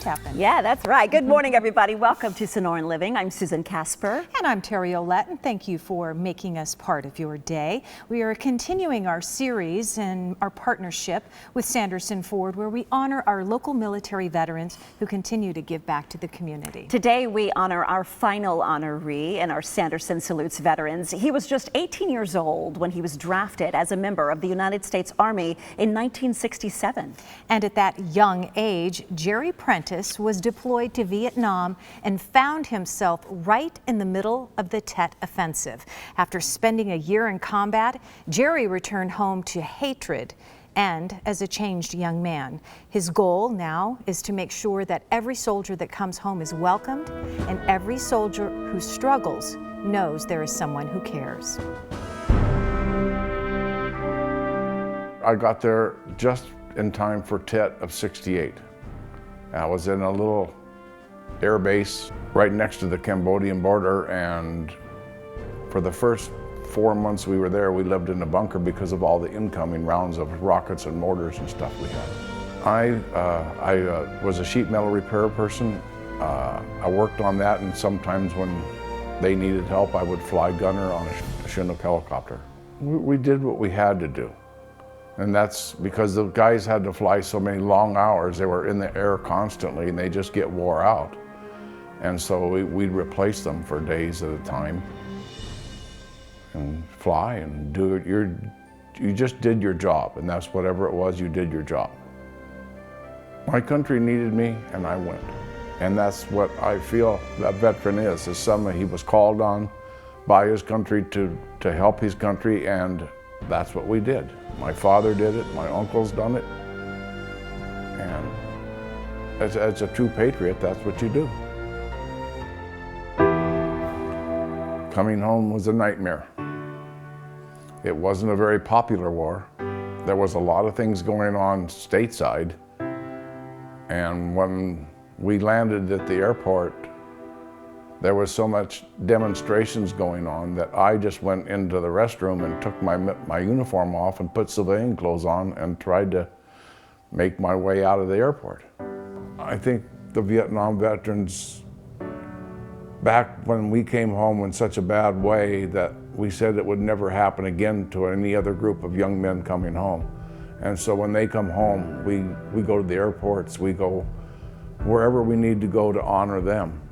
tapping. Yeah, that's right. Good morning, everybody. Welcome to Sonoran Living. I'm Susan Casper. And I'm Terry Olette, and thank you for making us part of your day. We are continuing our series and our partnership with Sanderson Ford, where we honor our local military veterans who continue to give back to the community. Today, we honor our final honoree in our Sanderson Salutes veterans. He was just 18 years old when he was drafted as a member of the United States Army in 1967. And at that young age, Jerry Prentice was deployed to Vietnam and found himself right in the middle of the Tet Offensive. After spending a year in combat, Jerry returned home to hatred and as a changed young man. His goal now is to make sure that every soldier that comes home is welcomed and every soldier who struggles knows there is someone who cares. I got there just in time for Tet of '68. I was in a little air base right next to the Cambodian border, and for the first 4 months we were there, we lived in a bunker because of all the incoming rounds of rockets and mortars and stuff we had. I was a sheet metal repair person. I worked on that, and sometimes when they needed help, I would fly gunner on a Chinook helicopter. We did what we had to do. And that's because the guys had to fly so many long hours. They were in the air constantly, and they just get wore out. And so we'd replace them for days at a time and fly and do it. You just did your job, and that's whatever it was, you did your job. My country needed me, and I went. And that's what I feel that veteran is someone he was called on by his country to help his country, and that's what we did. My father did it, my uncle's done it, and as a true patriot, that's what you do. Coming home was a nightmare. It wasn't a very popular war. There was a lot of things going on stateside, and when we landed at the airport, there was so much demonstrations going on that I just went into the restroom and took my uniform off and put civilian clothes on and tried to make my way out of the airport. I think the Vietnam veterans, back when we came home in such a bad way that we said it would never happen again to any other group of young men coming home. And so when they come home, we go to the airports, we go wherever we need to go to honor them,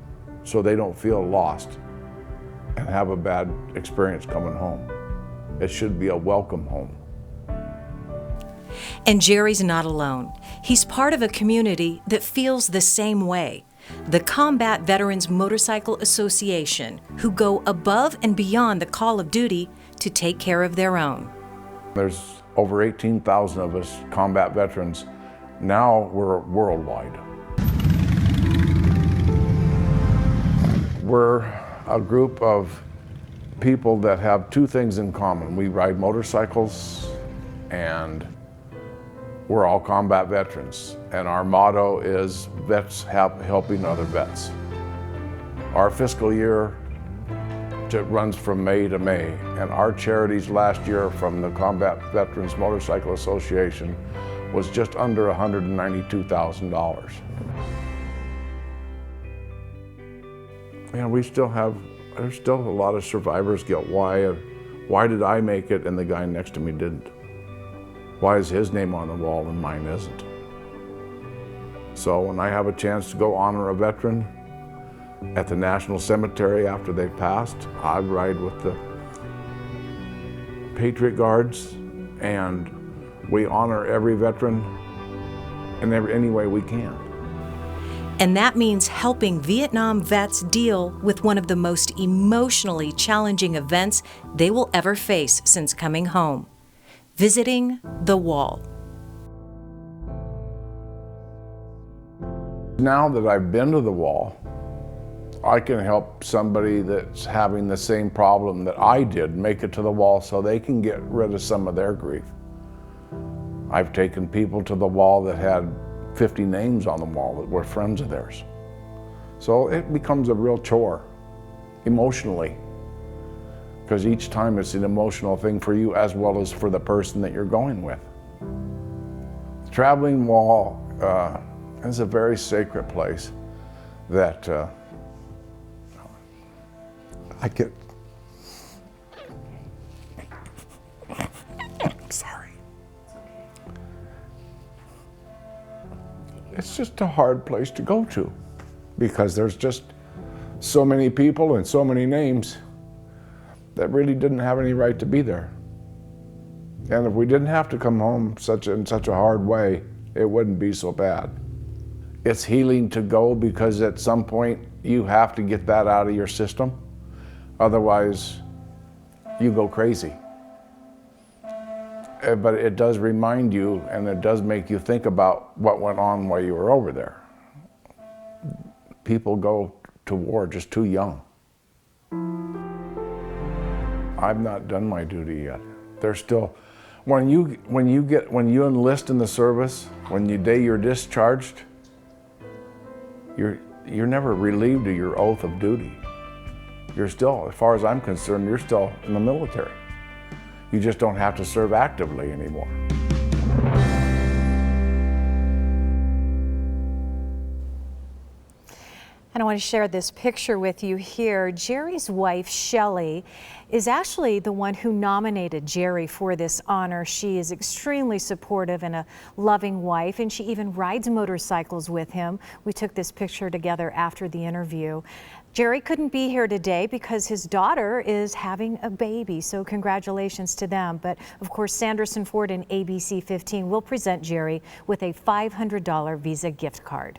so they don't feel lost and have a bad experience coming home. It should be a welcome home. And Jerry's not alone. He's part of a community that feels the same way. The Combat Veterans Motorcycle Association, who go above and beyond the call of duty to take care of their own. There's over 18,000 of us combat veterans. Now we're worldwide. We're a group of people that have two things in common. We ride motorcycles, and we're all combat veterans. And our motto is vets helping other vets. Our fiscal year runs from May to May, and our charities last year from the Combat Veterans Motorcycle Association was just under $192,000. And there's still a lot of survivor's guilt. Why did I make it and the guy next to me didn't? Why is his name on the wall and mine isn't? So when I have a chance to go honor a veteran at the National Cemetery after they've passed, I ride with the Patriot Guards, and we honor every veteran in any way we can. And that means helping Vietnam vets deal with one of the most emotionally challenging events they will ever face since coming home: visiting the wall. Now that I've been to the wall, I can help somebody that's having the same problem that I did make it to the wall so they can get rid of some of their grief. I've taken people to the wall that had 50 names on the wall that were friends of theirs. So it becomes a real chore, emotionally, because each time it's an emotional thing for you as well as for the person that you're going with. The traveling wall It's a very sacred place that I get. Sorry. It's just a hard place to go to because there's just so many people and so many names that really didn't have any right to be there. And if we didn't have to come home in such a hard way, it wouldn't be so bad. It's healing to go because at some point you have to get that out of your system. Otherwise, you go crazy. But it does remind you, and it does make you think about what went on while you were over there. People go to war just too young. I've not done my duty yet. There's still, when you enlist in the service, when the day you're discharged, you're never relieved of your oath of duty. You're still, as far as I'm concerned, you're still in the military. You just don't have to serve actively anymore. And I want to share this picture with you here. Jerry's wife, Shelley, is actually the one who nominated Jerry for this honor. She is extremely supportive and a loving wife, and she even rides motorcycles with him. We took this picture together after the interview. Jerry couldn't be here today because his daughter is having a baby, so congratulations to them. But of course, Sanderson Ford and ABC15 will present Jerry with a $500 Visa gift card.